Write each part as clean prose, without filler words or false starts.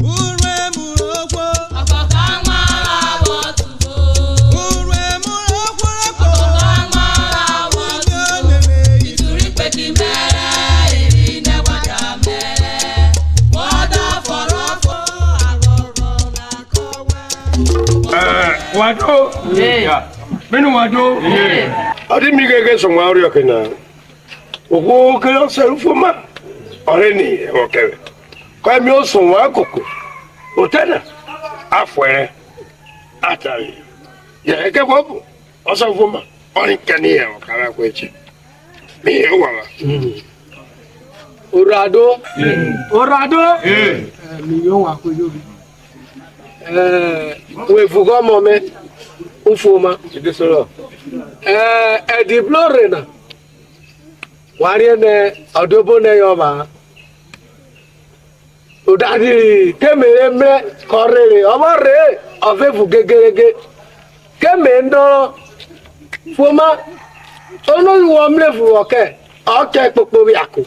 Uruemu Ro Hwo. Uruemu Ro Hwo. Wado. Yeah. Menu wado. Adi mi gege so ma ori okena. Ogo ke o se rufoma. Ore ni o kere. Kwa mi o sun wa koko. O tena. Afwere. Atari. Ya ke bobu. O so rufoma. Ori kani e o kara ko echi. Mi e wa. Orado. Orado. Mi yo wa ko yobi. We fugo moment. Ufoma. Ide soro. E diplore na. Wari ne odobo ne yoba. Odadi kemere me korere omore ofefu gegerege. Kemendo foma ono wo mlefu oke. Oke popo bi ako.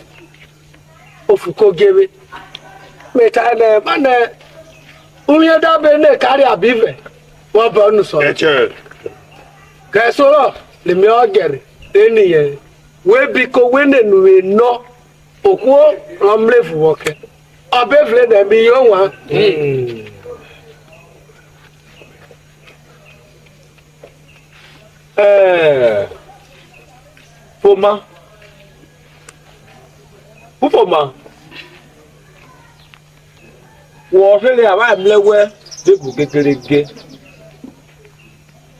Ofuko gebe. Meta ne mane unye dabe ne kari abive. Wọ́n bọ̀ ọ́nù sọ̀rọ̀. Eche. Kẹsọ́rọ̀ lèmi ọ̀gẹ̀rẹ̀ ènìyàn wébi kó wénènù iná òkú ọmọlẹ́fù wọ̀kẹ́ ọbẹ̀ fìlẹ̀ dẹ̀bi yóò wá. Foma. Ufoma. Wo fele aba mlewe debu gegerege.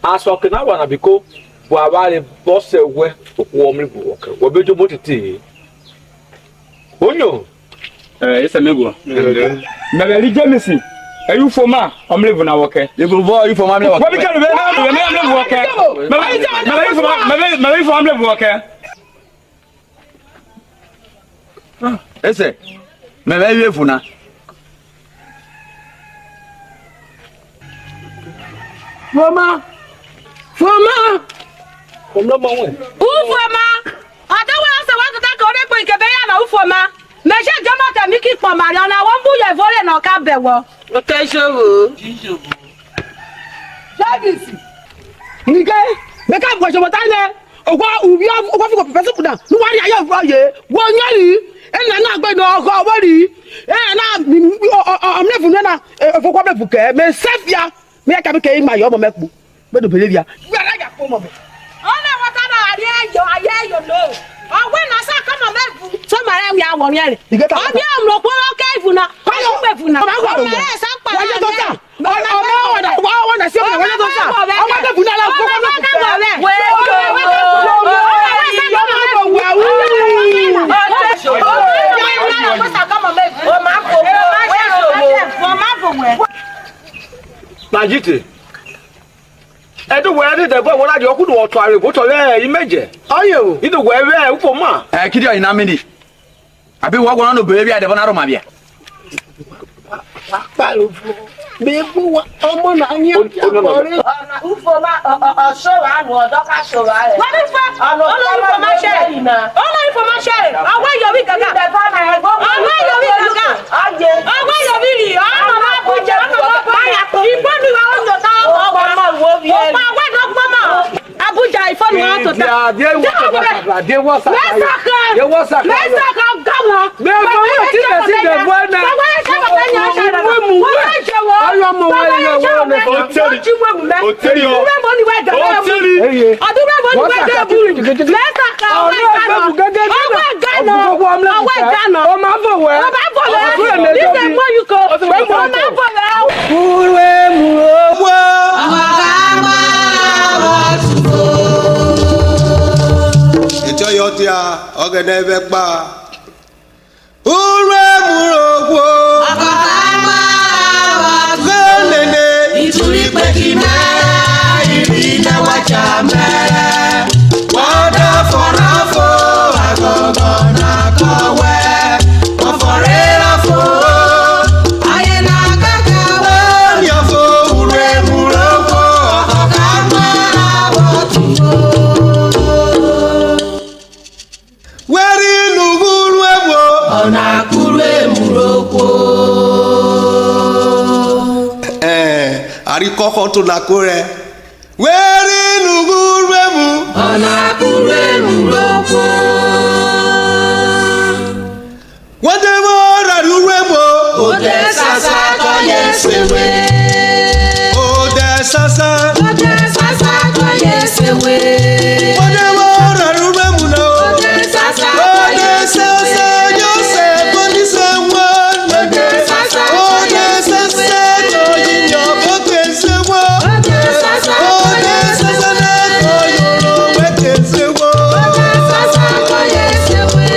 Aso kena wana biko bo abale bose we okuwo mlebu woke. Wo bejo motiti. Onyo. Ese mego. Mbele Jameson. Ayu foma omlevu na woke. Debu bo ayu foma mlebu woke. What because we na mlevu woke. Mbele foma mlevu woke. Ese. Mbele yefu na. Foma ọmọlọmọ wọn. Ufoma ọdọwọ ọsẹ wọn tuntun kan onípo ìkẹbẹ yà náà Ufoma mẹsẹ jọmọ tẹmí kí pọ màrí ọ̀nà àwọn búyọ ìfọlẹ náà ká bẹ̀ wọ. O ke ṣòwò. Sábìsì nìkẹ́ bẹ́ẹ̀ bọ̀ ṣọ̀bọ̀ tá ní ọkọ̀ òbí ọkọ̀ fún pẹ̀pẹ̀ sọ́kùnà níwájú ayé òfurufú yẹ wọ́n yẹ́ rí ẹ̀nà náà gbé ní ọkọ̀ ọwọ́ rí ẹ̀nà náà ọmọlẹ́fù náà ọ̀fọ̀kọ̀ mẹ́fù kẹ́ mẹ́ sẹ́fìà mẹ́ kàbí kẹ́ ìmọ̀ ayọ̀ ọmọ mẹ́kù gbẹ́dọ̀ bẹ̀rẹ̀ bíà gbẹ́dọ̀ ayà fún ọmọ bẹ̀. ọ̀nà ìwọ̀n kan náà ayé ẹ̀yọ̀ lò ọ̀wé náà sá kọ́mọ mẹ́fù sọ́mọ̀rẹ́ mi àwọn yẹn rẹ̀ ọbí ọ̀mùrọ̀ pọ́nrọ́ kẹ́ẹ̀fù náà ọ̀yọ́ mẹ́fù náà ọ̀mọ̀rẹ́ sápà Najite. Edu we ni de bo wona de okudu oto are bo to le yi meje. Ayo. Idu we we ufoma. Kidi oyina mini. Abi wo gona no bere bia de bona roma bia. Bebo ọmọ na anyi akore. Ufoma ọ̀ṣọ́wà ànú ọ̀dọ́ ká ṣọ́wà rẹ̀. wọ́n ní fẹ́ Ufoma ṣẹ́rẹ̀ Ufoma ṣẹ́rẹ̀ ọwọ́ ìyọ̀wí gàgà ọwọ́ ìyọ̀wí gàgà ọwọ́ ìyọ̀wí rì ọ̀nà máa bú jẹ ọ̀nà máa bú yà ìfọ́nù wa ó yọ̀ táwọn ọkọ̀ ọmọ ọwọ́ ìdọ́gbọ́mọ̀ Abuja ìfọ́nù wa ó tó tẹ̀. Mẹ́sàkà gàmọ̀. Uruemu Ro Hwo. Ejo yo ti a ogene be pa. Uruemu Ro Hwo. Nítorí pé kí mẹ́rẹ̀ ìrìnà wájà mẹ́rẹ̀. Wọ́n dá fọ́nrafọ́ àgọ́gọ́ náà kọ̀wé. Wọ́n fọ́rẹ́ ráfọ́ ayé náà kàkàwé. Ní ọ̀fọ̀ Uruemu Ro Hwo. Ọ̀kọ̀ọ̀ká mọ́ra wọ́n tún. Wẹ́rí lùgù Ari koko to na kore. Weri Uruemu. Ona Uruemu Ro Hwo. Whatever Uruemu. Ode sasa koye sewe. Ode sasa. Ode sasa koye sewe. Whatever Uruemu no. Ode sasa Ode sasa yo se boni se wa. Ode sasa Ode sasa to yinyo boke se wa. Ode sasa Ode sasa na ko yoro weke se wa. Ode sasa koye sewe.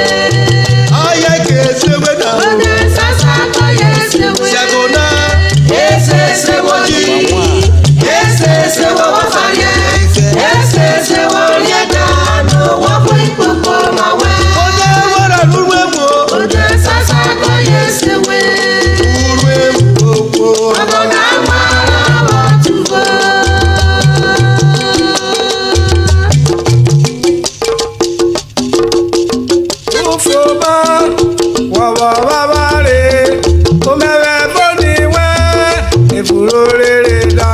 Aya ke se we na. Ode sasa koye sewe. Sagona. Ese sewo ji. Ese sewo wafanye. Ese sewo lieta. No wapo ikpoko mawe. Whatever Uruemu. Ode sasa koye sewe. Uruemu Ro Hwo. Abona mara watuvo. Ufoma, wawawaware, omewe boniwe, efurorere da.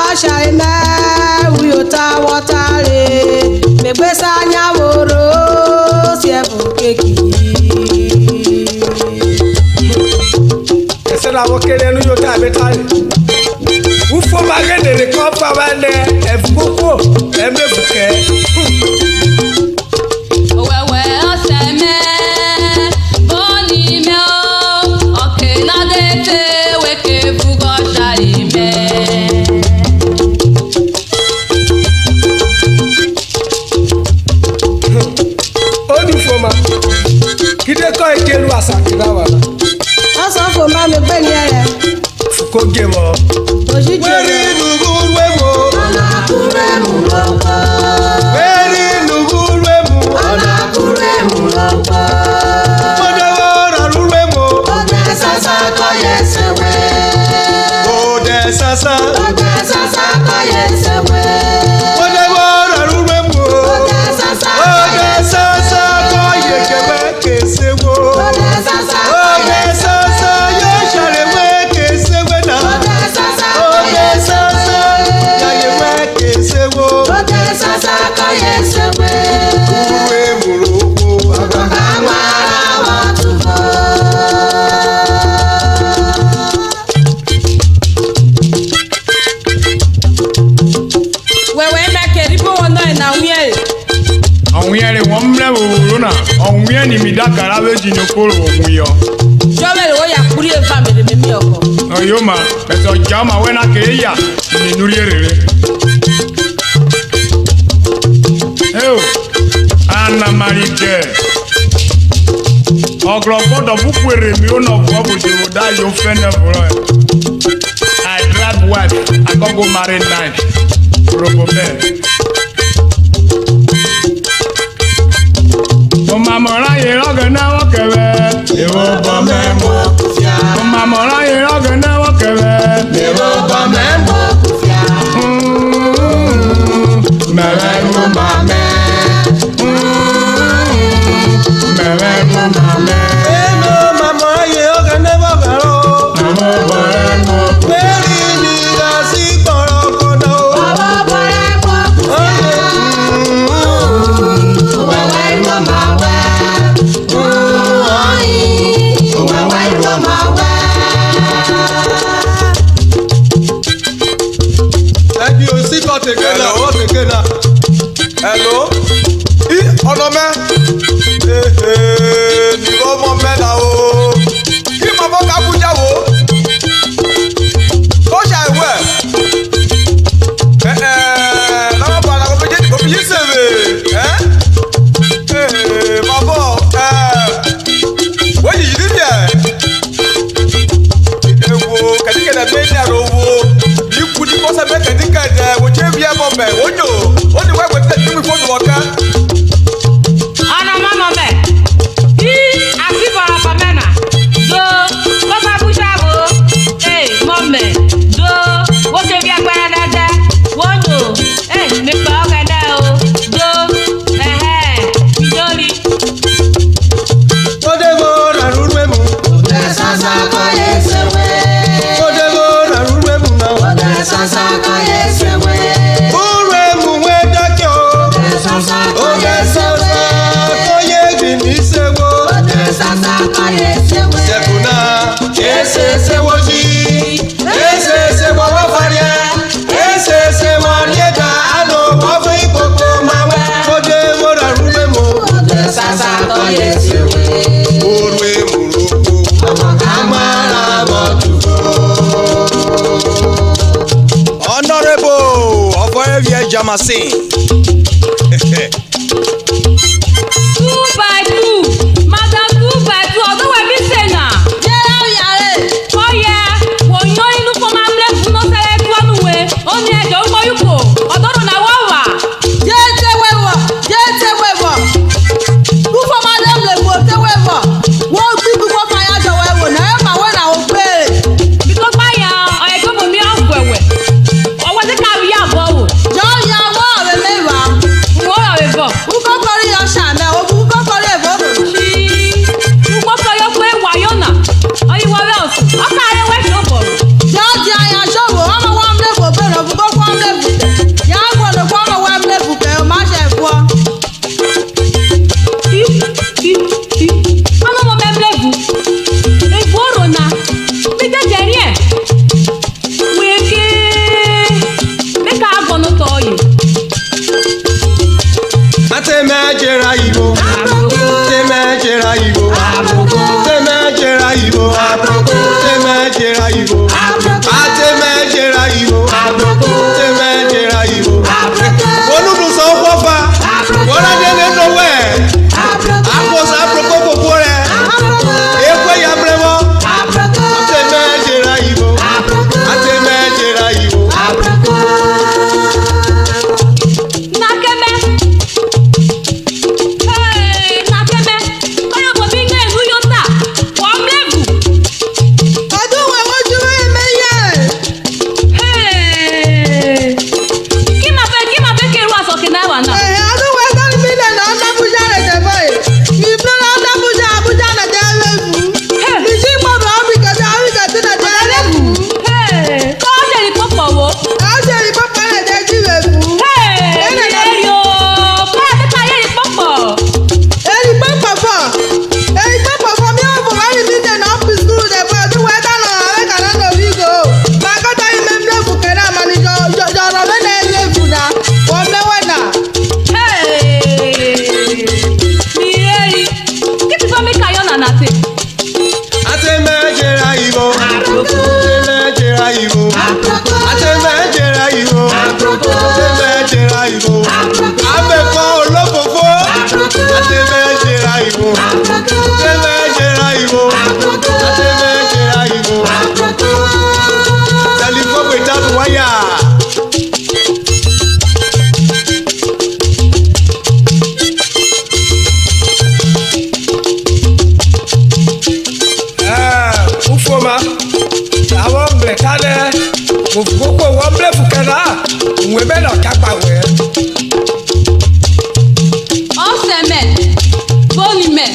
Ọ̀ṣàrẹ̀ mẹ́wù yóò ta wọ́tàrẹ̀ gbẹ̀gbẹ́sà nyàwòrò sí ẹ̀bùn kéèkì. Ese na wokere nu yota betale. Ufoma genere kopa wane, efuko, emefuke. Òwẹ̀wẹ̀ ọ̀sẹ̀ mẹ́ bọ́ọ̀lì mẹ́ o ọ̀kẹ́ ládẹ́tẹ̀ wẹ́kẹ́ fúgọ́ ṣàlì mẹ́. Onufoma, kide ko ekelu asakira wana. Ọ̀sán fò má mi gbé ní ẹ̀rẹ̀ Fuko gemo. òṣìṣẹ́ Weri rẹ̀. Uruemu. Ona Uruemu Ro Hwo. Weri Uruemu. Ona Uruemu Ro Hwo. Whatever Uruemu. Ode sasa koye sewe. Ode sasa. Ode sasa koye sewe. Whatever Uruemu. Ode sasa Ode sasa ko yekewe kesewo. Ode sasa Ode sasa yo sharewe kesewe na. Ode sasa Ode sasa ya yewe kesewo. Ode sasa koye sewe. Uruemu Ro Hwo. Abona mara watuvo. Wẹ̀wẹ̀ mẹ́kẹ̀ rí bó wọn náà nà wíyẹ̀ yìí. Àwọn yẹn lè wọ́n mìíràn wòwòrò náà. Ọ̀hún yẹn ni mi dákàrá méjì ní kóró òun yọ. Jọ́bẹ̀lì ó yà kúrí èfà mèdèmèmí ọkọ̀. Ọ̀yọ́ ma ẹ̀sọ̀ ìjà ma wẹ́ náà kéé yà ní núrí èrèrè. Ẹ o, anamari jẹ. Ọ̀gọ̀rọ̀ gbọ́dọ̀ búkú èrè mi ó nà bọ́ bòjòrò dá yóò fẹ́ nà bọ̀rọ̀ ẹ̀. I grab wife, I go marry night. Robo bẹ́ẹ̀. Ọmọọmọra yìí rọ́gẹ̀ náà wọ́n kẹ̀wẹ́. Èwo bọ̀ mẹ́mọ́. Ọmọọmọra yìí rọ́gẹ̀ náà wọ́n kẹ̀wẹ́. Èwo bọ̀ mẹ́mọ́. Mẹ̀rẹ̀ ló máa mẹ́. Mẹ̀rẹ̀ ló máa mẹ́. Eno mama ye oge never garo. Àwọn bọ̀rẹ̀ mọ́. Weri ni gasi koro kono. Baba bore mo Oye. wewe ndo mawe. Wewe ndo mawe. Ẹbí o sí kọ́ tèké náà, owó tèké náà. Hello. Í ọ̀nà mẹ́. Nìkó mọ mẹ́ta o. Kí mọ fọ́ kábújá wo? Ó ṣàìwẹ̀. Lọ́wọ́ bọ̀ àlàkọ̀ méjèèjì kò fi yí sèwé. Bàbọ̀ wọ́n yìí níbi ẹ̀. Ewo kẹ̀díkẹ̀dẹ̀ méjì àrò wo. Bí kú ní kọ́sẹ̀ bẹ́ẹ̀ kẹ̀díkẹ̀dẹ̀ wò jẹ́ bí ẹ mọ̀ bẹ̀ wọ́n yò. Ó ní wẹ́wẹ́ tẹ̀ tí mi fóònù ọ̀ká. Ọ̀nà assassin. 2x2 madam 2x2 ọdún wẹ̀ bí sèna. yẹ́rẹ́ òyàrá ọ̀yẹ́ wòyàn inú kò máa ń lé fún nọ́sẹ̀rẹ̀ tí wọ́n nù wẹ̀ ó ní ẹ̀jọ̀ ń gbóyún kò ọ̀dọ́rùn náà wọ́n wà. jẹ́ tẹ́wẹ́wọ̀ kúfọ́ máa lé lè wò tẹ́wẹ́wọ̀ wọ́n bí kúfọ́ fàyà jọ̀wọ́ ẹ̀wò náà ẹ̀ máa wọ́n náà ó gbére. bíkọ́ báyà ọ̀yẹ́ tó mọ̀ mí ọ̀gbẹ̀wẹ̀ ọwọ́ tí káwé yà bọ̀ wò. jọ ya wọ́n ọ̀rẹ́ mẹ́wàá. wọ́n ọ̀rẹ́ bọ̀. kúkọ́ kọrí yọ sàmẹ́ o kúkọ́ kọrí ẹ̀fọ́. ṣí wọ́n sọ yọ pé wàyọ̀ nà ọ̀yẹ́wọ̀ rẹ̀ ọ̀sùn ọ̀ká rẹ̀ wẹ̀ ṣó bọ̀. jọ di àyà ṣòwò ọmọ wa ń lẹ́fọ̀ bẹ̀rẹ̀ kúkọ́ kọ́ ń lẹ́fọ̀ tẹ̀ yà á gbọ́dọ̀ kọ́ ọmọ wa ń lẹ́fọ̀ kẹ́ ọ má ṣe fọ́. ọmọ mọ mẹ́bílẹ́gù egbò òrò na bí jẹjẹ rí ẹ̀ wéké mẹ́ka agbọ̀nù tọ̀ yìí. Atemejera Igbo. Temejera Igbo. Temejera Igbo. Temejera Igbo. Atemejera Igbo. Temejera Igbo. Onudu so fofa. Wọ́n dé nínú wẹ̀. Àpòsá àpòkò gbogbo rẹ̀. Ekwe ya bremo. Atemejera Igbo. Atemejera Igbo. Nakeme. Nakeme. Kọ́yọ̀ bọ̀ bí ní ìlú yóò tà. Wọ́n mẹ́bù. ọdún wo ojú ẹ̀mẹ́ yẹ. Kí máa fẹ́ kí irú àsọ̀kì náà wà náà. ọdún wo ẹgbẹ́ mi lè lọ ọ́dàbújá rẹ̀ tẹ̀fọ́ yìí. ìbúra ọ́dàbújá Àbújá nà jẹ́ ẹlẹ́fù. ìjì gbọ́dọ̀ ọ́bìkẹ́tẹ́ ọ́bìkẹ́tẹ́ nà jẹ́ ẹlẹ́fù. Kọ́ ṣe ní pọ̀pọ̀ wo. ọ̀ṣẹ̀ ìpọ́pọ́ rẹ̀ jẹ́ jìrẹ̀fù. Èrì o. Kọ́ àtẹ́ta yé ní pọ̀pọ̀. èyí pọ́pọ̀ fọ̀ mi ò fò wáyé mi dẹ̀ nà ọ́fíìsì kúrú tẹ̀fọ́ ọdún wo ẹgbẹ́ nà ọ̀rẹ́ kàná nà òbí gò. màkọ́tà yìí mẹ́mílẹ́fù kẹ́nà àmàlìjọ jọ̀rọ̀ mẹ́nà ẹlẹ́fù nà wọ́n mẹ́wẹ́ nà. Mireri. Kí ti fọ́ mi kayọ̀ nànà tè. Atemejera Igbo. Atemejera Igbo. Atemejera Igbo. Atemejera Igbo. Abẹ́kọ̀ olófòfó. Atemejera Igbo. Atemejera Igbo. Atemejera Igbo. Telephone without wire. Ufoma, àwọn mẹ̀kánẹ́, òfúkókò wọ́n bẹ̀rẹ̀ fúkẹ́nà, ìwé bẹ́ẹ̀ lọ kápá wẹ̀. Ọ̀sẹ̀mẹ̀. Bónimẹ̀.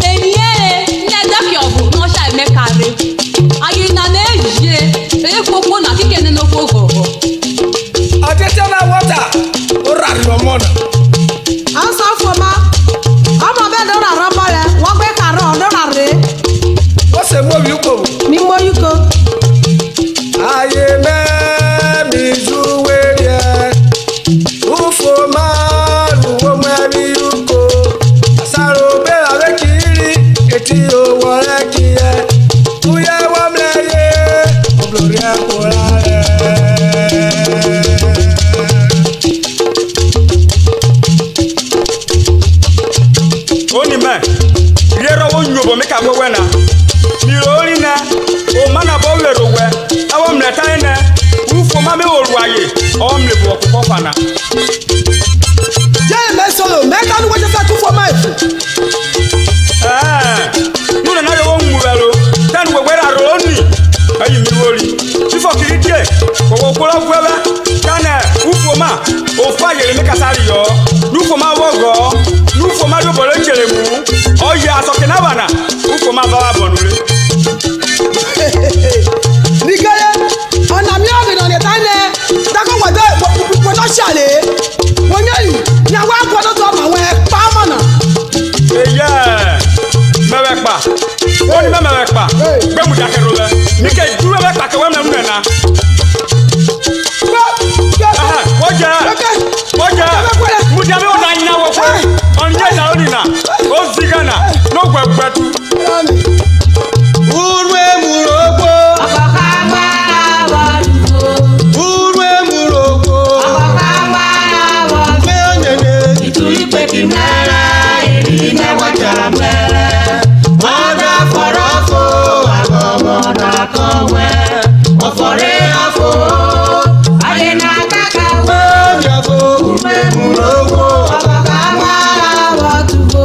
Mènyere ní ẹ̀dẹ́kì ọ̀bù n'ọ̀ṣà ẹ̀mẹ́kàrẹ́. Ayé nà n'èyíye. Èyí kókó nà kíkẹ́ nínú kókó. Ọ̀tẹ́tẹ́ náà wọ́tà, ó rà rí ọmọ náà. à ń sọ fún ọmọ ọmọ bẹ́ẹ̀ dọ́rọ̀ àrọ́bọ rẹ̀ wọ́n gbé kàrọ̀ ọ̀dọ́rọ̀ rẹ̀ Ó ṣe mọ́bí kò. ní mọ́yúkọ. Ayé mẹ́mi zúwé yẹ, Ufoma lùwọ́ mẹ́rí ukò. Àṣàrò bẹ́ẹ̀ àwẹ́ kiri, etí owó rẹ̀ kì í yẹ. Kúyẹ́ wọ́n mẹ́yẹ, olórí ẹ̀kọ́ rẹ̀. Oni me. Yero wo nyobo me ka wewe na. Mirori na. O mana bo wero we. Awo mleta ene. Ufo ma me oruaye. O mle bo ko fana. jẹ́ ẹ̀mẹ́ sọ̀rọ̀ mẹ́ta ní wọ́n jẹ́ fẹ́ tún fọ́ máa fò. Nuna na yo nwu wero. Tan we wera ro ni. Ayi mi wori. Sifo kiri die. Ko wo kolo gwewe. Kana ufo ma. O fa yere me kasari yo. Nufo ma wogo. Nufo ma do bolo chere mu. Oye asoke na bana. Ufo ma ba wa bonure. nìkẹ́yẹ ọ̀nà mi ò rìn ọ̀nà tán lẹ̀ dákọ̀ wọ̀dọ̀ wọ̀dọ̀ ṣàlẹ̀ wọ́n yẹ́ yìí ní àwọn àgbọ̀dọ̀ tó ọmọ àwọn ẹ̀ pa á mọ̀nà. Eye, mẹwẹ kpa, ó ní mẹwẹ kpa, gbẹmú dakẹrù lẹ, ní kẹ dúró mẹwẹ kpa kẹwẹ mẹmú nẹna. Wọ́n jẹ, mú di abẹ́ wọn náà yín náà wọ̀ fún ẹ, ọ̀nìyẹ náà ó nìyà, ó zi gánà, n'ó gbẹgbẹtu. Uruemu Ro Hwo. ọkọ̀ ká gbára wọ̀lú. Uruemu Ro Hwo. ọkọ̀ ká gbára ine wachara me Oda forofo agomo na kowe Ofore afo aye na kaka we Yafo Uruemu Ro Hwo Abagama watubo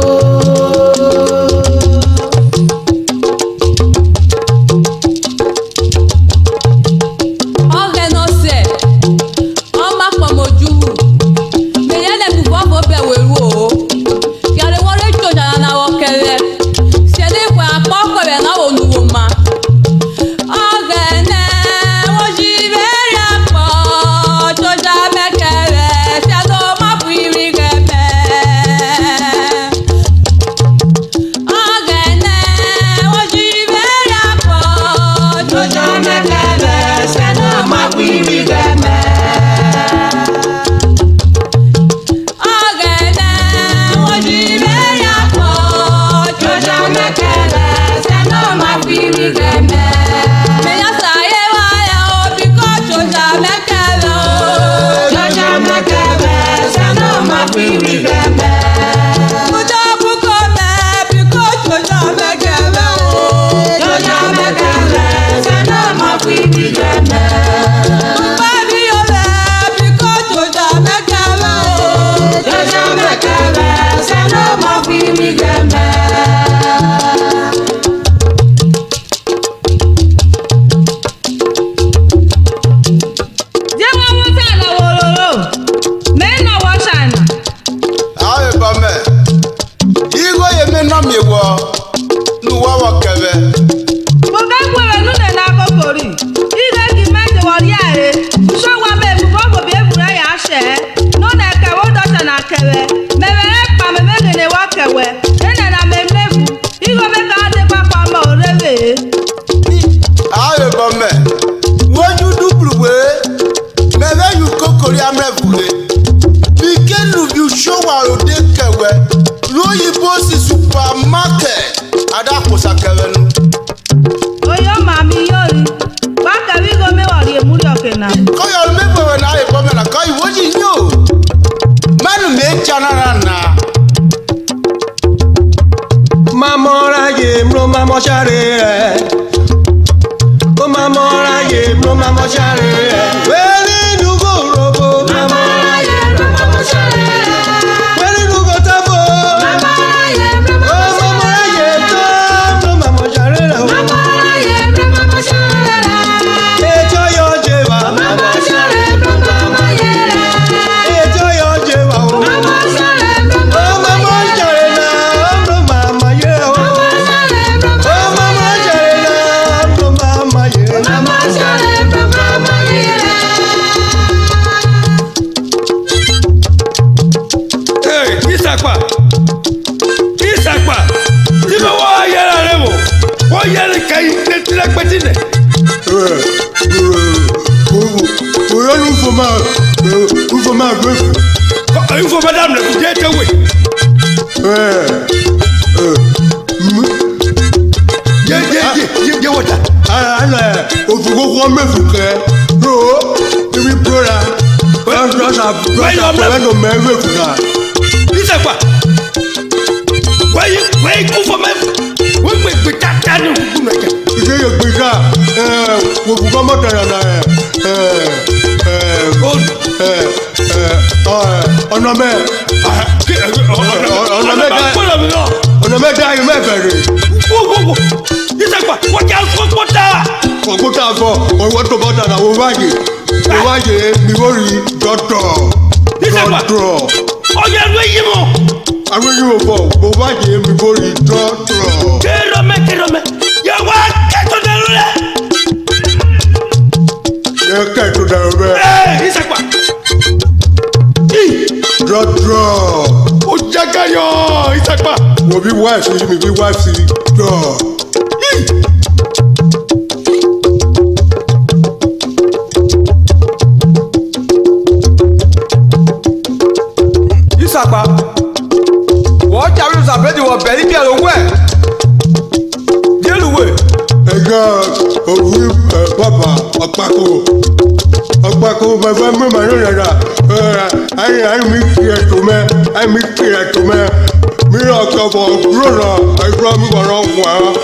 Mira kabo brona, I brought me around one.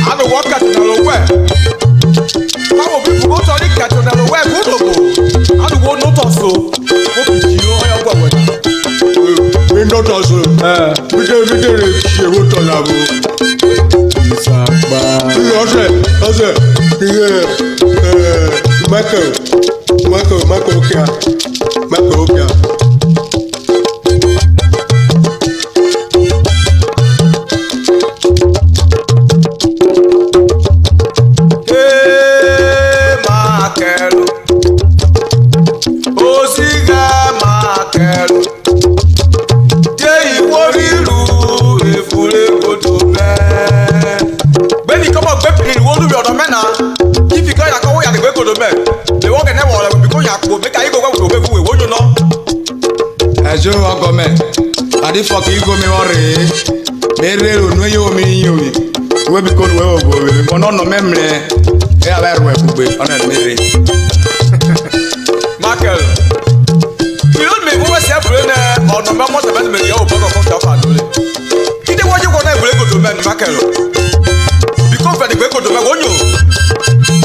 I don't walk at the way. How people go to the cat on the way? I don't want not also. What did you know? We not also. We don't share what on our. Michael. Adi fuck you go me worry. Mere no yo mi yomi. We be kon we go we. Kono no memle. E aba ro e bugbe ona mere. Michael. You don't me wo se fure na ono ma mo se be me yo bo ko ta fa dole. Kide wo je ko na e go to me Michael. Because for the go to me wonyo.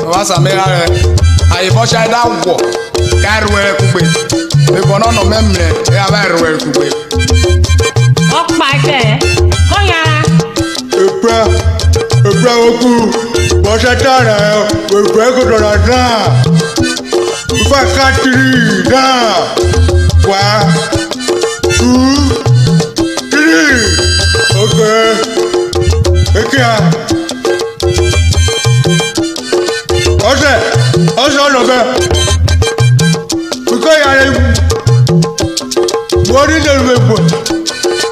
Wa sa me are. Ayi bo sha da wo. Ka ro e bugbe. E kono no memle. E aba ro e bugbe. Ebra oku bosatara ebra ko dora da ufa katiri da 1 2 3 okay ekia ose no be because ya le body del bebo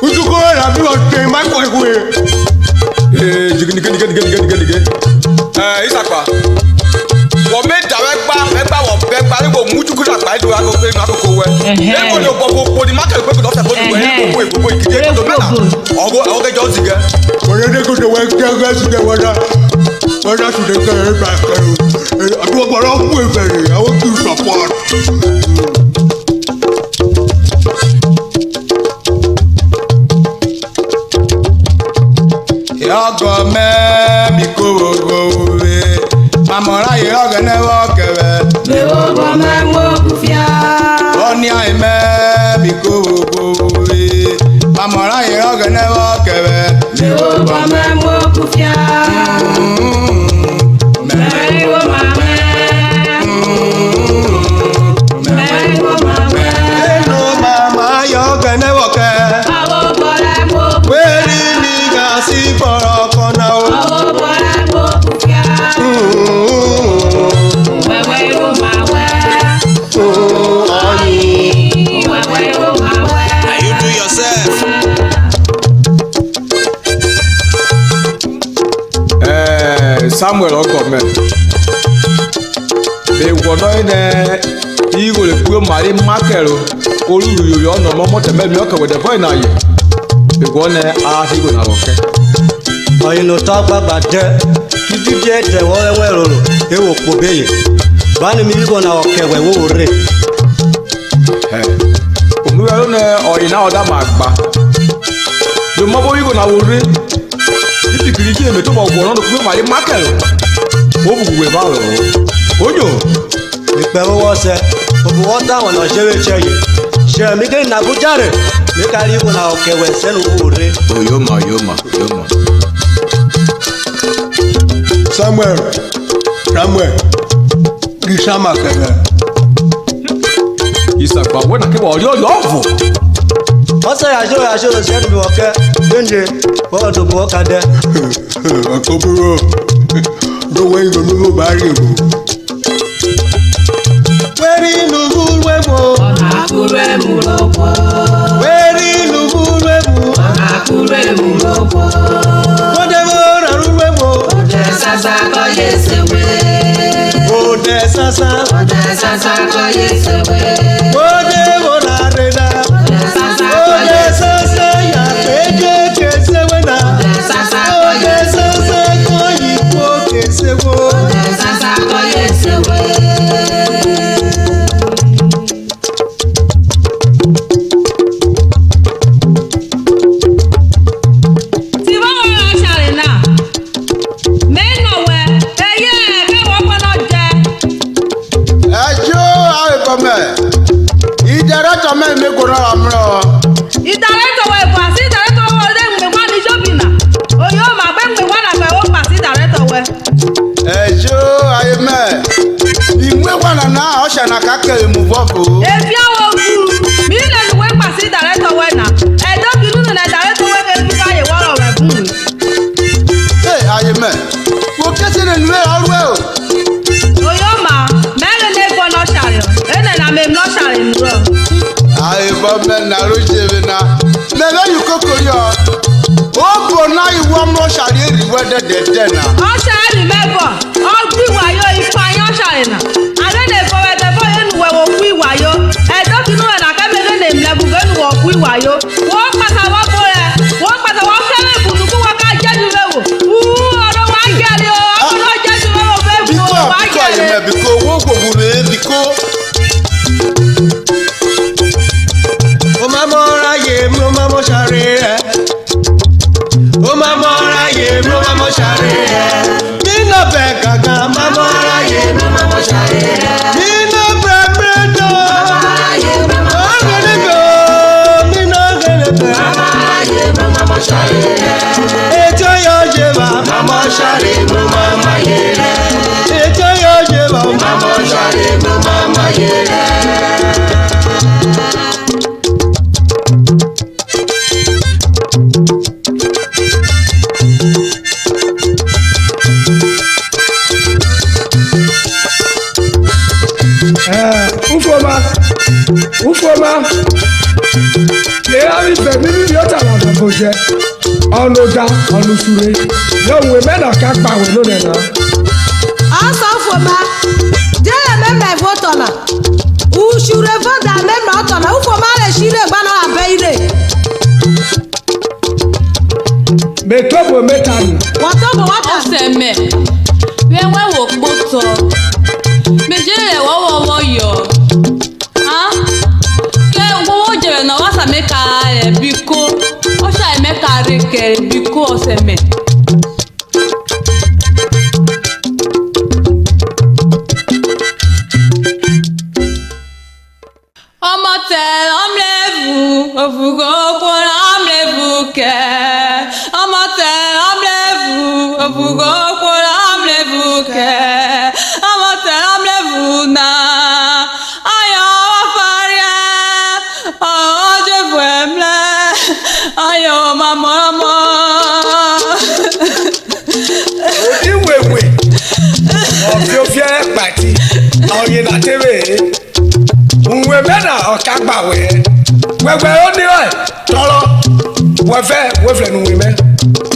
utuko la bi o te ma ko e jigini isakwa wo me da wo begba ni wo muju ku la pa ido ago pe na koko we e ko ni opo di market pe do se ko ni we gbogbo ikije to mena ogo jo tige wo le de ko de we ga sige wada to de ka e ba ka adu gboro ku e fere I want to support Yogo me mi ko go we amora yogo ne wo kebe me wo go me mo kufia oni ai me mi ko go we amora yogo ne wo kebe me wo go me mo kufia me wo ma me no mama yogo ne wo ke awo bole mo we ni ga si for kona o awo bole mo kufia we ro ma we we ro ma we are you do yourself Samuel Ogome be wono ine igo le puo mari makero olulu yo no momo teme mi oka we the boy na ye be wona a igo na roke oyino to gbagba de kidi je de wo we roro e wo po beye bani mi igo na oke we wo re omuwe ne oyina oda magba do mo bo igo na wo re ifikiri ji eme to mo wo no puo mari makero o buwe ba ro ojo ipe wo se obu wo ta won lo sere cheye se mi ke na bujare mi ka ri igo na oke we se no wo re oyoma Samuel Rishama kele Isakwa wena ke wo yo vo Osa ya jo se mi oke nje wo do bo ka de akoburo do we no bari go Weri nugu webo Uruemu Ro Hwo Weri nugu webo Uruemu Ro Hwo Whatever Uruemu Ode sasa ko yesewe Ode sasa ko yesewe Whatever arena Ode sasa ya peje kesewe na Ode sasa ko yipo kesewe ko yesewe o. Efi awo gu. Mi le nu we pasi director we na. Edo kinu na director we ke fi ka ye woro we fun. Hey, aye me. Wo kese ne nu e oru e o. Oyo ma, me le ne go no share. Ene na me no share nu ro. Aye bo me na ro jebe na. Me be yu kokori o. O bo na iwo mo share eri we de na. O share me bo. O gbi wa yo ifa yan share na. Ade ne fo we te fo ye nu we wo gbi wa yo. Edo kinu na ka me le mle bu ge nu wo gbi wa yo. Wo pata wo bo e. Wo pata wo fere bunu ku wa ka je ju le wo. Oro wa je le o. Oro je ju le wo fe bu wa je Aye le. me biko wo go buru e biko. O ma mora ye mo ma mo share. O ma mora ye mo ma mo share. Mi no be gaga ma mora ye mo ma mo share. Mi no bre bre do. Mama ye mo ma mo share. Mi no gele be. Mama ye mo ma mo share. Ejo yo je ba ma mo share mo mama ye. Ejo yo je ba ma mo share mo mama ye. Ufoma. Le ami fe mi bi ota la ba bo je. Onu da, onu sure. Yo we me na ka pa we no ne na. Asa ufoma. Je me me voto na. U shure voda me me oto na. Ufoma le shire gba na abe ire. Me tobo metani. Watobo wata. Oseme. We wo kpoto. Mejele wo yo. Ah? Ke wo jere na wasa meka biko. O sha meka reke biko oseme. Ọmọ tẹ ọmlevu ofugo kwora ọmlevu ke. Ọmọ tẹ ọmlevu ofugo kwora ọmlevu ke. Ọmọ tẹ ọmlevu na ayọ ọfaria ọjọbu emle ayọ mamọmọ. Iwewe. Ofiofia pati. Oyin na tebe. Unwe me na okagba we. Wewe oni we. Tolo. Wefe nu we me.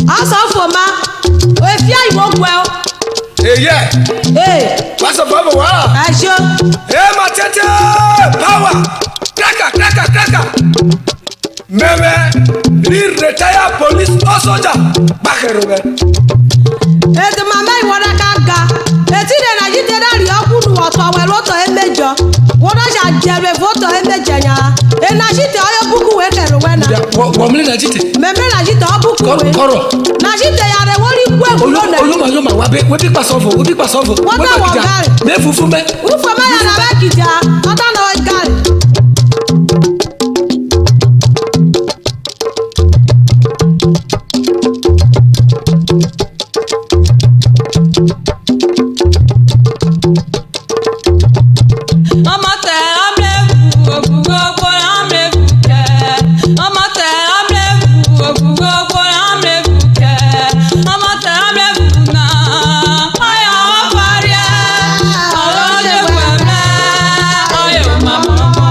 Asa ufoma. Efi ayo gwe o. Eye. Eh. Wasa baba wa. Ajo. Matete. Power. Kraka. Meme. Retired police officer. Bakero me. Ede mama iwona ka ga. Eti de na jide na ri okunu oto we loto emejo. Wona ja jere voto emeje nya. E na jite oyo buku we kere we na. Womle na jite. Meme na jite obuku we. Koro. Na jite ya re wori ku eguro na. Oluma wa be we bi pasofo. Wata wa gari. Me fufu me. Ufoma ya na ba kija. Ata na wa gari. Ọmọ tẹ ọmlevu ofugo kwora ọmlevu ke. Ọmọ tẹ ọmlevu ofugo kwora ọmlevu ke. Ọmọ tẹ ọmlevu na ayọ ọfaria ọjọbu emle ayọ mamọmọ.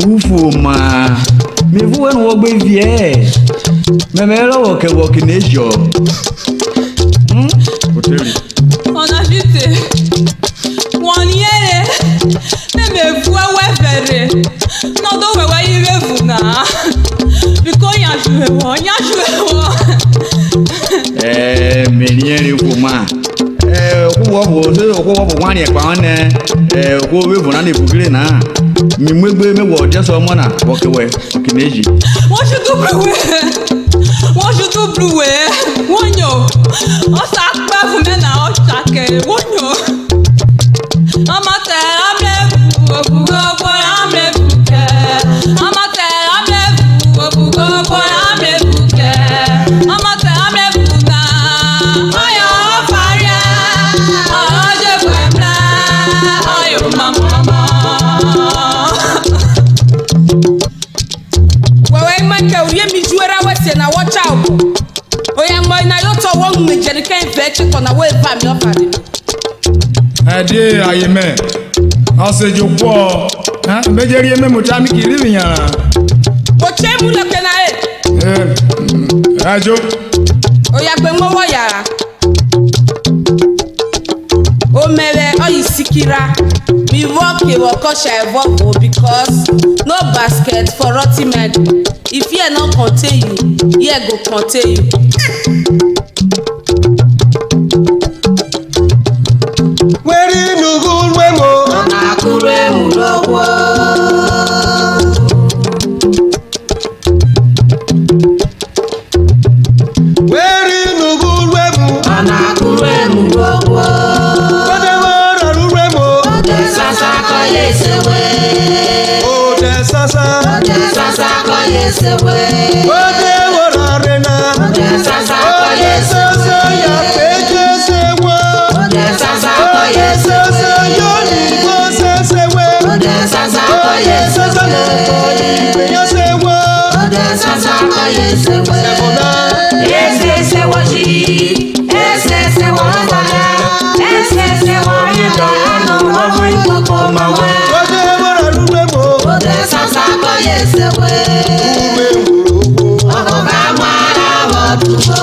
Ufoma. Me vu en wo gbe vie. Me lo wo ke nejo. Hoteli. Ọ̀nà fìtè wọ́n yẹrẹ mẹ́mẹ́ vu ẹwẹ́ fẹ̀rẹ̀ n'ọdọ wẹ̀wẹ́ yìí rẹ̀ fún náà bíkọ́ yànjú ẹ̀wọ̀. Me niere Ufoma. Ko wo wani pa one. Ko we vu na ne bugire na. Mi mwegbe me wo je so mo na wo kewe ke neji. Wọ́n ṣùtú blúwẹ̀ wọ́n yàn ọ̀sà pẹ́ fún mẹ́nà ọ̀sà kẹ̀rẹ̀ wọ́n yàn. Ọmọ tẹ̀ ọmọlẹ́bù òbúgbò ọgbọ́n ọmọlẹ́bù kẹ̀. Ọmọ tẹ̀ ọmọlẹ́bù òbúgbò ọgbọ́n ọmọlẹ́bù kẹ̀. Ọmọ tẹ̀ ọmọlẹ́bù náà ọ̀yọ́ so na we fa mi ofa de. Ade ayeme. Ase jokwo. Ha, bejeri eme mutami kiri nyara. O che mu lo kena e. Ajo. O ya gbe mo wo yara. O mere o isikira. We walk a wakosha evolve because no basket for rotty men. If fear not contain you, fear go contain you. Where in Uruemu Ro Hwo. Where in Uruemu Ro Hwo. Sasa ko yesewe. Oh, the Sasa. Sasa ko yesewe. Ode wararena. Sasa ko yesewe. Ya peje sewa. Sasa ko yesewe. Yoni ko sesewe. Sasa ko yesewe. Ya sewa. Sasa ko yesewe. Yesewe ji. Yesewe fara. Yesewe yada. Ano wa iko mawe. Ode wararemo. Sasa ko yesewe. Ogo ba mara wotugo.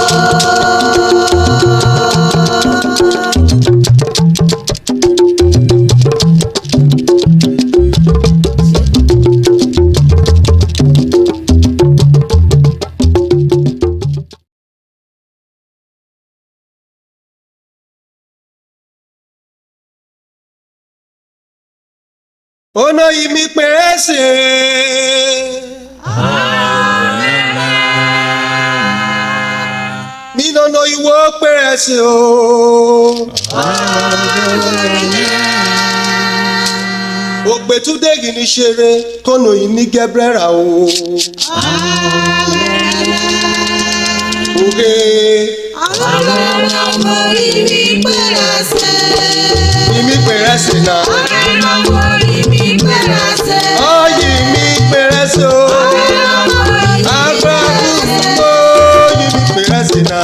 Ono imi perese. Mi no no iwo perese o. Ogbetunde gini sere kono imi gebrera o. Oge. Imi perese na. Oyi mi perese o. Agba kuku imi perese na.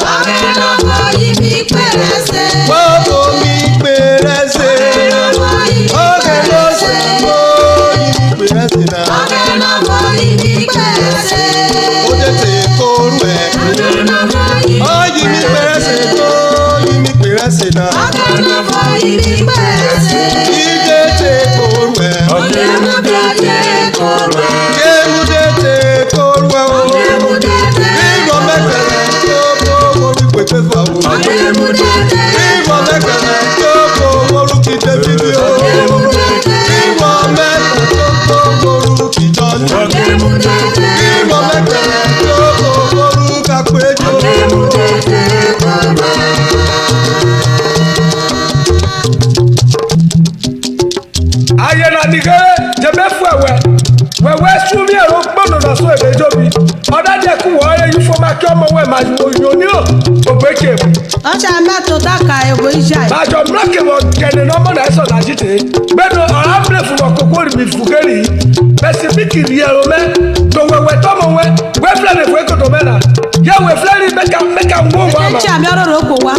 Wabo mi perese. Oge lo se mo imi perese na. Ode te koru e. Oyi mi perese to imi perese na. Ide te koru e. Yemudete koru e o. Iro mekele to bo orí pepe fa o. Iro mekele to bo oru ki Davidi o. Iro mekele to bo oru ki John. Iro mekele to bo oru Kakwejo. ayẹra nìkan jẹbẹ fún ẹwẹ wẹwẹ súnmí ẹrọ gbọdọ lọ sún èdè ìjọbi ọdádẹkùn wọlé yìí fọmà kí ọmọ wẹ màá yọ ní ògbékè mu. Ọcha mẹ́tò dáka ẹ̀wọ̀ ìjà yìí. màjọ mìíràn wọ kẹne nọmọ náà ẹsọ náà jìtẹ gbẹdọ ọrá bìrẹ fún wọn kókó rìbì fúkẹrì bẹsẹ bí kìrì ẹrọ mẹ tó wẹwẹ tọmọ wẹ wẹfúlẹ ní fún ekoto mẹna yẹ wẹfúlẹ ní mẹka ń wọ wọn. Ẹ jẹ́ àmì ọ̀rọ̀ rẹ̀ kò wá.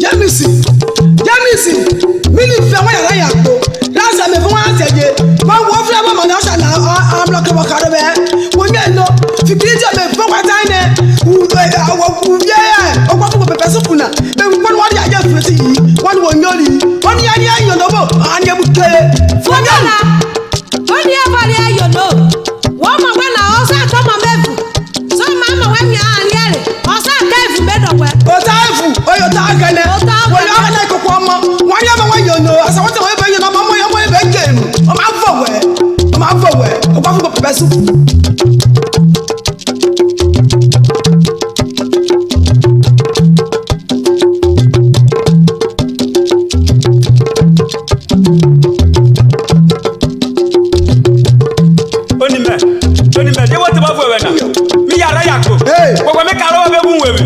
Jẹ́mísì, mi ní fẹ́ wọ́n yàrá yàgbó. Lásán mi fún wọn àtẹ̀jẹ́. Wọ́n wọ́n fúlẹ̀ mọ́ mọ́ni ọ̀sán náà ọ̀bùrọ̀kẹ́ wọ̀ kàrọ̀ bẹ́ẹ̀. Wọ́n yẹ lọ fìkìrì jẹ́ mi fún wọn táyé ní wùyẹ́ ọgbọ́n fún pẹpẹ sùpù náà. Bẹ́ẹ̀ni wọ́n wọ́n yà jẹ́ fìrẹ́sì yìí. Wọ́n ní wọ́n yọ̀ rí. Wọ́n ní yẹn yọ̀ lọ́bọ̀ àní ẹ̀bù kéré. Fúnjọ́nà, ó ní ẹ̀fọ́rí ẹ̀yọ̀ lò. Wọ́n mọ̀ pé nà ọ̀sán àtọ́mọ̀ mẹ́fù. Sọ ma mọ̀ wẹ́ mi àárín ẹ̀rẹ̀. Ọ̀sán kẹ́ẹ̀fù mẹ́dọ̀wẹ́. Ota efu, oyo ta agẹnẹ. Wọ́n yọ ọ́nà ìkókó ọmọ. Wọ́n yọ ọmọ wọn yọ̀ nù. Àṣà wọ́n tẹ̀ wọ́n bẹ yọ̀ ọmọ ọmọ yọ̀ wọ́n bẹ gẹ̀ẹ́nu. Ọmọ afọwẹ́. Ọmọ afọwẹ́. Ọgbà fún pẹpẹ sùpù. Onimẹ, jẹ́ wọ́n ti bá fún ẹ̀wẹ̀ náà. Mi yàrá yàgò. Gbogbo mi kàrọ́ wọ́n bẹ́ fún wèwè.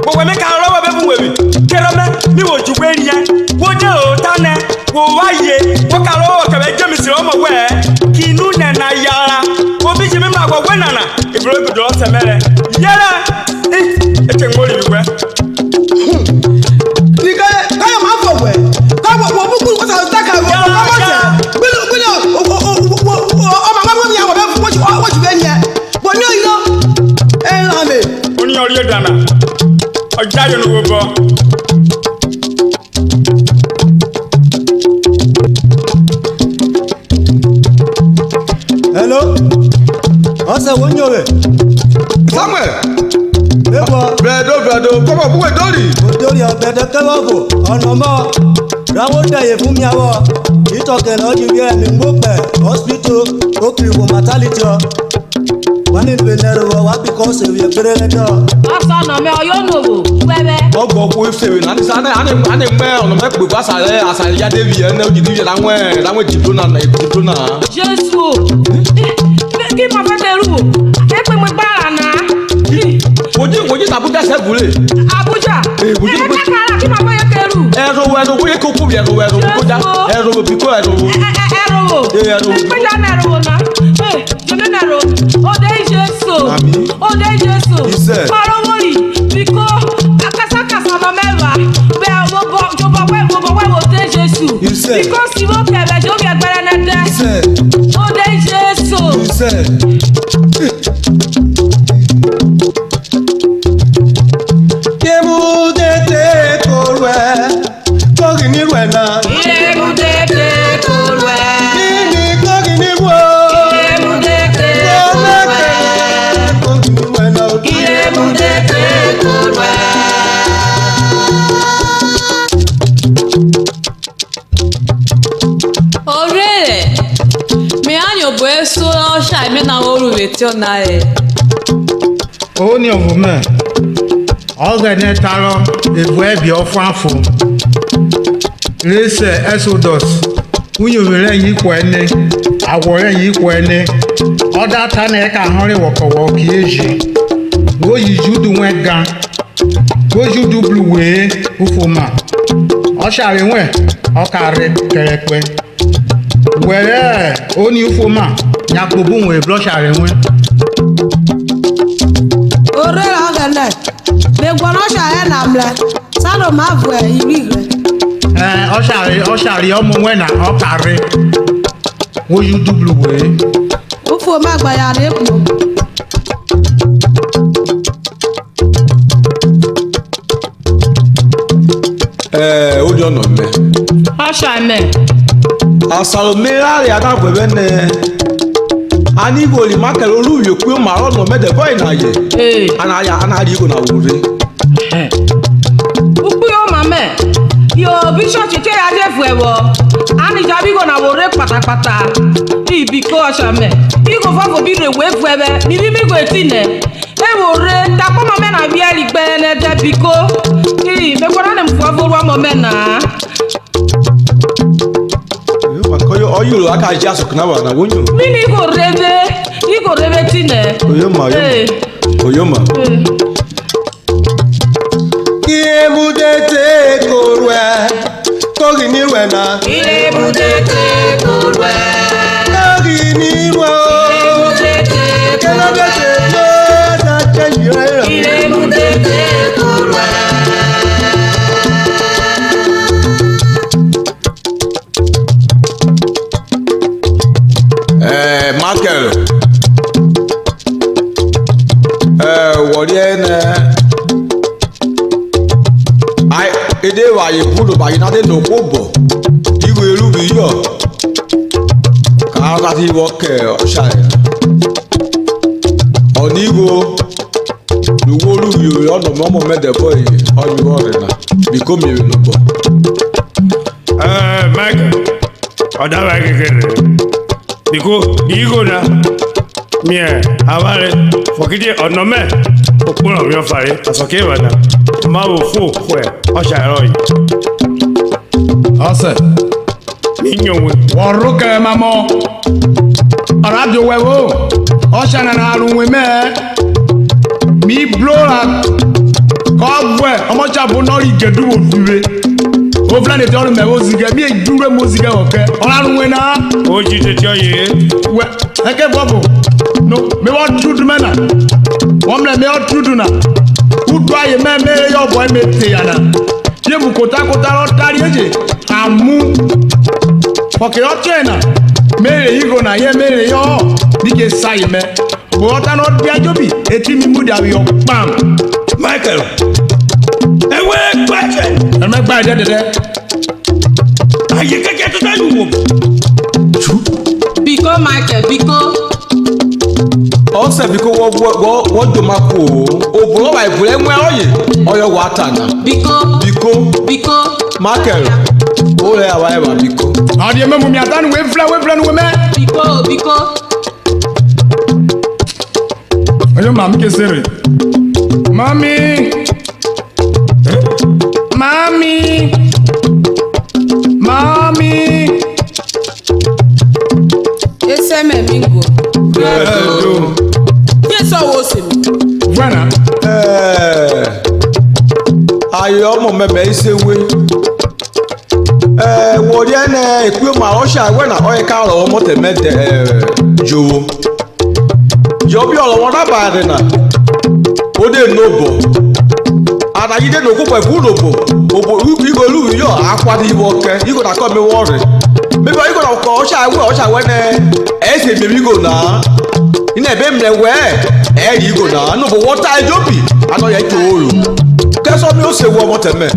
Gbogbo mi kàrọ́ wọ́n bẹ́ fún wèwè. Kéré mẹ́, mi wò ju pé yẹn. Wọ́n jẹ́ òótá nẹ, wò wá yé. Wọ́n kàrọ́ wọ́n kẹ̀mẹ́ jẹ́ mi sí ọmọ wẹ̀. Kì inú nẹ̀nà yàrá. Wọ́n bí jẹ́ mi máa gbọ́ wẹ́ nànà. Ìbúrò gbèdọ̀ ọ̀sẹ̀ mẹ́rẹ̀. Yẹ́rẹ́, ẹ tẹ̀ ń wọ́n rí mi wẹ́. ayo no bo. Hello. Ose wonyowe. Samuel. Ebo. Bredo, come on, buwe dori. Odori obede kewobo. Ono mo. Rawo daye fún mi awo. Itoke na oji wi mi ngbope. Hospital okriwo maternity. Wani benero wa because we gbere do. Asa na me oyo no wo. Bebe. Ogbo ku ifewe na nisa na ani me ono me pe ba sare asare ya devi e na oji divi la nwe jibro na ekuto na. Jesu. Ki ma fe deru. E pe mo gbara na. Oji tabuja se bule. Abuja. Oji E kakara ki ma fe deru. Ero we ko ku bi ero koja. Ero biko ero. Ero. Pe ja na ero na. Jeme na ero. O de Jesu. O de Jesu. Maro wori. Biko akasa ma meva. Be wo wo de Jesu. Because si wo kebe jo bi agbara na de. O de Jesu. Kemu dete korwe. Kogi ni wena. Iremu dete korwe. Nini kogi ni wo. Iremu dete korwe. Kogi ni wena. Iremu dete korwe. Orere. Me anyo bo eso na osha me na oru retio na e. O ni ovume. Ogene taro ebu ebi ofuafo. Lese Exodus. Unyowere yi kwene. Awore yi kwene. Oda ta na ka hore wokowo ki eji. Wo yi judu wega. Wo judu blue we ufoma. Oshare nwe okare kerepe. Were oni ufoma yakobun we blushare nwe. Orere ogene. Me gbono sha e na mle. Salo ma vu e irigre. Oshare omo we na okare. Wo judu blue we. Ufu ma gba ya re po. Oji ono me. Osha me. Asalo me ari ada gwebe ne. Ani go li makel oluwi oku ma ro no me de boy na ye. Ana go na wure. Uku yo mame. Yo bishop che ya de fu ewo. Ani jabi go na wore patapata. Ibi ko osha me. Igo fafo bi re we fu ebe. Mi go etine. E wore ta ko mame na bi eri gbe ne de biko. Me ko na dem fu avo ro mame na. Makoyo oyuro aka jasu kana wa na wonyo. Mini go rebe tine. Oyoma. Kemu dete korwe. Kogi ni wena. Iremu dete korwe. Kogi ni wo. Iremu dete Kena korwe. dete da chenyo. Iremu dete korwe. Michael. Wori ene. Ede wa ye budo ba ina de no bobo. Igo elu bi yo. Ka ka ti wo ke o sha ya. Onigo luwo lu yo ono mo me de boy on you ore na. Biko mi no bo. Michael. Oda wa kekere. Biko igo na. Mie avare fokiti onome opolo mi ofare asoke wana. Ma wo fo kwe o sha ro yi. Ose. Minyowe. Woru ke mamo. Aradio wewo. Oshana na arunwe me. Mi blora. Kogwe omo chapo no ri gedu ofiwe. O plan de toro me wo zige mi edure mo zige oke. Orarunwe na. Oji te ti oye. We eke bobo. No, me want truth mena. Wamle me want truth na. Udwa ye me yo boy me te yana. Ye bu kota ro tari eje. Amu. Foke yo chena. Mere higo na ye mere yo. Dike sai me. Bo ota no dia jobi. Eti mi mu dia yo pam. Michael. we question. ẹ mẹ gbà dẹdẹdẹ. Ayé kẹ́kẹ́ tó dájú wò. Biko Michael, Biko. Ọsẹ biko wọ́n dò máa kú o. Òbúrò wà ìbúrẹ́ mú ẹ ọ̀yẹ̀ ọ̀yọ̀ wà á tà náà. Biko. Biko. Biko. Michael. Ó rẹ̀ àwa ẹ̀ wà biko. Ọ̀dì ẹ̀mẹ́ mu mi àtàní wẹ́fúlẹ̀ ni wẹ́mẹ́. Biko, Biko. Ọjọ́ màmí ké sèrè. Mami. Mami. Mami. Ese me mingo. Ẹ̀ẹ́dùn. Yes, I was him. Fúnà. Ayọ̀ ọmọ mẹ́mẹ́ ìṣèwé. Wòlíì ẹnẹ ìpín ọmọ ọ̀ṣà wẹ́nà ọ̀yẹ́ ká ọ̀rọ̀ ọmọ tẹ̀mẹ́ jòwó. Yọ bí ọ̀rọ̀ wọn dábàá rẹ̀ nà. Ó dé nobọ̀. Àdàyí dé nòkú pẹ̀lú nobọ̀. Òbò ìgò olú yọ àkwádìí ìwọ kẹ. Ìgò nà kọ́ mi wọ́ rẹ̀. Bíbọ̀ ìgò nà kọ́ ọ̀ṣà wẹ́nẹ ẹ̀ẹ́sì èmi ìgò nà. Iná ẹ̀bẹ̀ mìíràn wẹ́ ẹ̀ẹ́rì ìgò nà. Nobọ̀ wọ́n tá ẹjọ́ bì. Àná yẹ tó o lò. Kẹ́sọ́ mi ó ṣe wọ ọmọ tẹ̀mẹ́.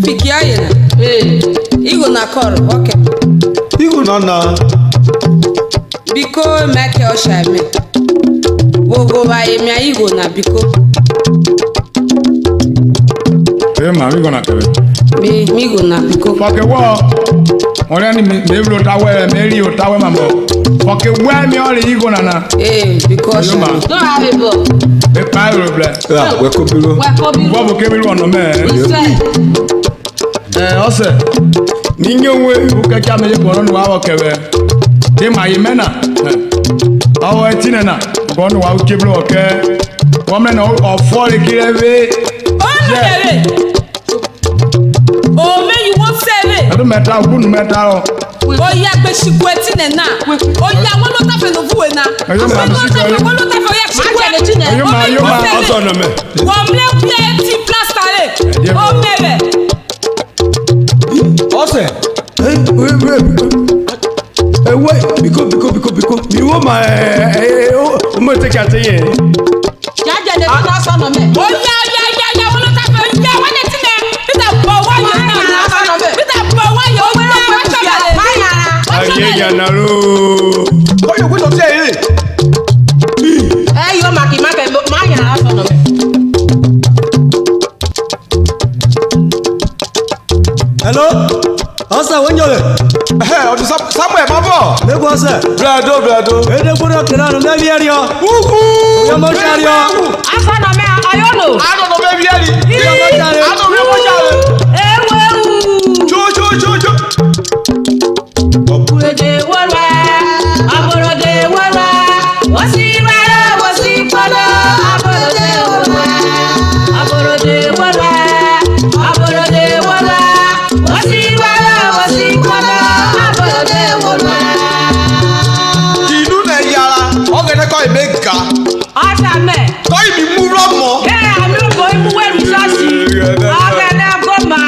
Fiki ayena. Igo na koro, okay. Ìgò nà nà. Biko Michael Oshame. Wogo ba emi igo na biko. Ẹ màmí gọ̀nà kẹ̀rẹ̀. Mi go na biko. Fọ̀kẹ̀ wọ̀ ọ̀rẹ́ ni mi wúlò táwẹ̀ mẹ́rí o táwẹ̀ màmọ́. Fọ̀kẹ̀ wẹ́ mi ọ̀rẹ́ yìí gọ̀nà náà. Biko Oshame. Don't have a ball. Ẹ pa ẹ̀rọ bilẹ̀. Wẹ́kọ̀ bírò. Bọ́ọ̀bù kébìrì ọ̀nà mẹ́ẹ̀. Ọ̀sẹ̀ ní nyé wé wú kẹ́kẹ́ àmì bọ̀rọ̀ ni wàá wọ̀ kẹ̀wẹ́. Tí màá yìí mẹ́nà. Ọwọ́ ẹtí nẹ̀nà bọ̀rọ̀ ni wàá wú kébìrì ọ̀kẹ́. Wọ́n mẹ́nà ọ̀fọ́ rẹ̀ kí ẹ wé. Ẹdún mẹ́ta ogún mẹ́ta ọ. Oya gbèsìkò ẹtí nẹ̀ náà. Oya wọ́n ló tàfẹ́ ló fún wẹ̀ náà. Ẹyọ máa bí síkọ yìí. Wọ́n ló tàfẹ́ oya gbèsìkò ẹtí nẹ̀. Ẹyọ máa Ọ̀sọ̀ nà mẹ́. Wọ́n mlẹ́ kúlẹ̀ ẹtí plásítàrè. Ó mẹ́rẹ̀. Ọsẹ. Ewe biko. Mi wo ma o mo te ka te ye. Jáde lè fi náà sọ̀nà mẹ́. Oya wọ́n ló tàfẹ́ oya wọ́n lè ti nẹ̀. Peter bọ̀ wáyé náà. Peter bọ̀ wáyé ó wẹ́rẹ́ wọ́n sọ̀rọ̀. Ayé yànnà ro. Ọyọ̀ ògbé tó tẹ̀ yé. Yóò máa kì í má bẹ̀ má yàrá sọ̀nà mẹ́. Hello? Ọsẹ wo nyọlẹ? Ọdún Samuel máa bọ̀. Lẹ́kọ̀ọ́ ọsẹ. Bílẹ̀dó. Èdè gbọ́dọ̀ kìnnà nù mẹ́bí ẹ̀rí ọ. Yọmọ sáré ọ. Asọ̀nà mẹ́ ayọ́lò. Àdùnnú bẹ́ẹ̀ bí ẹ̀rí. Yọmọ sáré. Àdùnnú bẹ́ẹ̀ sáré. Ewu. Jó. Ọ̀pọ̀lọdẹ wọ́lá. Àbọ̀lọdẹ wọ́lá. Wọ́n sì rárá wọ́n sì pọ́lọ́. Àbọ̀lọdẹ wọ́lá. Àbọ̀lọdẹ wọ́lá. Àbọ̀lọdẹ wọ́lá. Wọ́n sì rárá wọ́n sì pọ́lọ́. Àbọ̀lọdẹ wọ́lá. Ìlú nà yàrá. Ọ̀gẹ̀dẹ̀ kọ́ ìmẹ̀ ga. Ọ̀sà mẹ́. Kọ́ ìmì mú rọ́mọ. Bẹ́ẹ̀ àmì òbò ìmúwẹ̀rù sọ́ọ̀sì. Ọ̀gẹ̀dẹ̀ gọ́mà.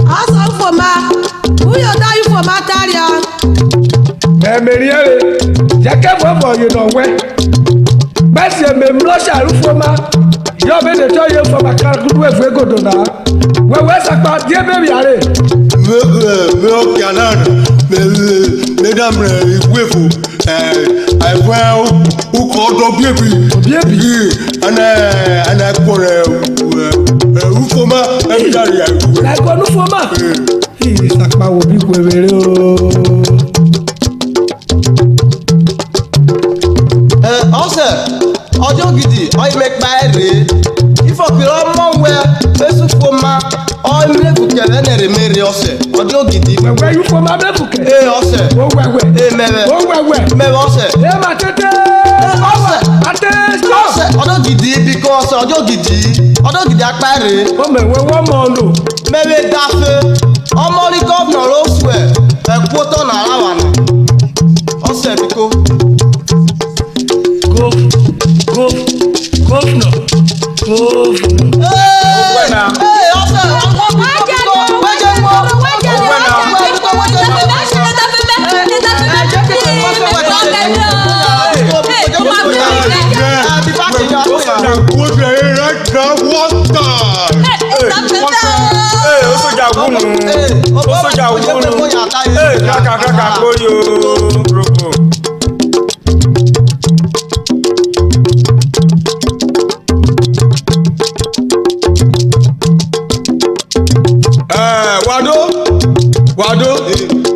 Asa ufoma. Uyo da ufoma taria. Ẹ̀mẹ̀rì ẹ̀rẹ̀ jẹ́kẹ́ bọ̀bọ̀ yìí nà wẹ́. Bẹ́sì ẹ̀mẹ̀mí lọ́sà rúfọ́mà. Yọ̀ bẹ́ẹ̀ tẹ́ yẹ fọmà kárakúrú ẹ̀fọ́ egodo náà. Wẹ̀wẹ́ sàpà díẹ̀ bẹ́ẹ̀ bí àrẹ̀. Me o kianan. Mesdames, ìwéfò. Àìfẹ́ ukọ̀ ọdọ̀ bíèbì. Bíèbì. Ana kọ̀rẹ̀ ufoma ẹ̀dárí àìwé. Ẹ̀kọ́ nufọ́mà. Ìsàpà wò bí wẹ̀wẹ̀rẹ̀ o. Ọsẹ ọjọ́ gidi ọ̀yẹ́mẹ̀pá ẹ̀rẹ̀ ìfọ̀kìrọ̀ ọmọ wẹ̀ fẹ́sù foma ọ̀yẹ́mẹ̀kù kẹlẹ́ nẹ̀rẹ̀ mẹ́rẹ̀ ọsẹ ọjọ́ gidi. Wẹ̀wẹ̀ yìí fọ́mà bẹ́ẹ̀kù kẹ̀. Ọsẹ. Ó wẹ̀wẹ̀. Mẹ́rẹ̀. Ó wẹ̀wẹ̀. Mẹ́rẹ̀ ọsẹ. Ẹ máa tètè. Ọsẹ. Attention. Ọsẹ ọjọ́ gidi bíkọ́ ọsẹ ọjọ́ gidi apá ẹ̀rẹ̀. Ọmọ ìwé wọ́n mọ̀ ọ́n lò. Mẹ́rẹ̀ dáfẹ́ ọmọ ní gọ́ọ̀nà lóṣù ẹ̀ ẹ̀kú tó nà ara wà nà ọsẹ bíkọ́. Gọ́fúnà. Ọsẹ ọmọ bíkọ́ ó sójà gúnù. Ó sójà gúnù. Kàkà kórì o. Robo. Wado.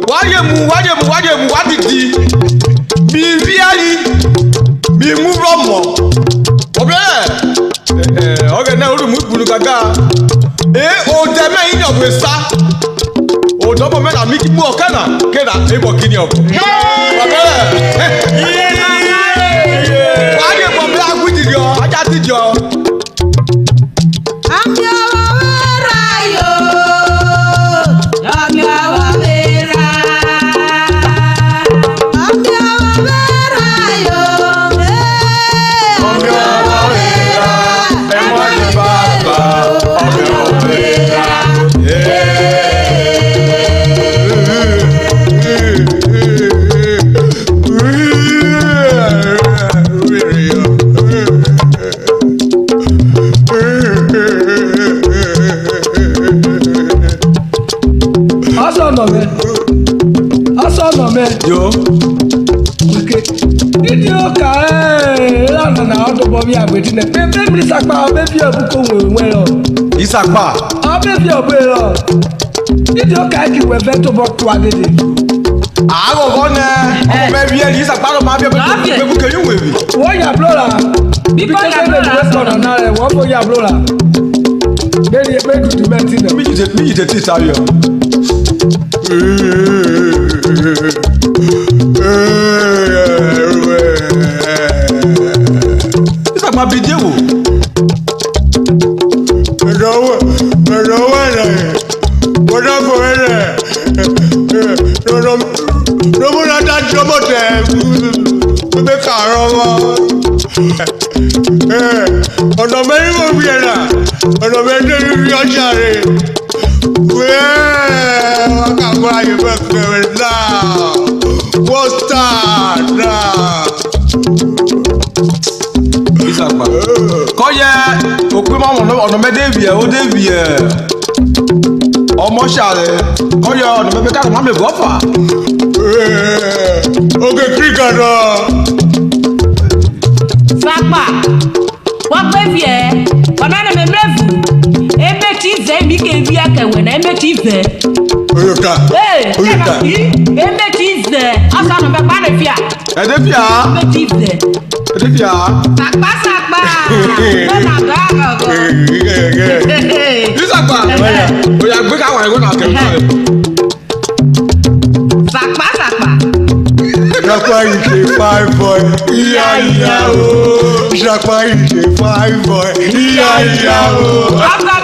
Wáyé mu wádìdì. Bí ríálí. Bí mú rọ̀mọ̀. Ọ̀gẹ̀ náà olùmú ìgbùnú gàgà. Òdẹ mẹ́yìn ní ọ̀gbìn sá. Òdọ́mọ mẹ́ta mi kí mú ọ̀kẹ́ náà. Kéda ébọ̀ kí ni ọ̀bọ̀. Wáyé mọ̀ bí agúdì jọ, ajá ti jọ. Yo. Okay. Did you carry lana na auto bobi agbeti na pe mi sapa be fi obuko we lo. Isapa. Be fi obo lo. Did you carry ki we veto bo to adede. Àárọ̀ bọ́ nẹ ọmọ mẹ́bí ẹ̀ ní ìsàpárọ̀ máa bí ẹgbẹ́ bukẹ́ yóò wèwì. Wọ́n yà blọ́ra. Bí kò yà blọ́ra sọ̀rọ̀ náà rẹ̀ wọ́n fò yà blọ́ra. Bẹ́ẹ̀ni ẹgbẹ́ dùdú mẹ́tì náà. Méjì tètè sáyọ. Ìsàpá bíi dé wò. Ẹ̀dọ̀wọ̀ ẹ̀rẹ̀ wọ́dọ̀fọ̀ ẹ̀rẹ̀ lọ́múnà dájú ọmọ tẹ̀ gbé kàárọ̀ wọn. Ọ̀nà mẹ́rin wò bí ẹ̀rà ọ̀nà mẹ́rin rí ọjà rẹ̀ wọ́n kà fún ayé fẹ́ kẹrẹ̀ náà wọ́n tà náà. Ìsàpá. Kọ́yẹ òpin máa wọ̀n ọ̀nà mẹ́ débi ẹ̀ ó débi ẹ̀ ọmọ ṣàlẹ̀ kọ́yẹ ọ̀nà mẹ́ bẹ́ẹ̀ káàdì máa mẹ́ gọ́fà. Oge kíríkà náà. Sapa, wọ́n pẹ́ fi ẹ̀ ọ̀nà ẹ̀nà mi mẹ́fù ebe tí zẹ́ mi kè vi akẹ̀wẹ̀ náà ebe tí zẹ́. Oyota. Oyota. Ebe tí zẹ́ ọ̀sán ọ̀nà bẹ́ẹ̀ bá rẹ̀ fi à. Ẹ̀dẹ́ fi à. Ebe tí zẹ́. Ẹ̀dẹ́ fi à. Sapa lọ́nà gàgàgọ̀. Ìsàpá. Oya gbé káwọn ẹ̀gbọ́n náà kẹ̀kẹ́ rẹ̀. Sapa. Ìjàpá yìí ṣe fine boy. Ìyá o. Ìjàpá yìí ṣe fine boy. Ìyá o. Ọ̀gá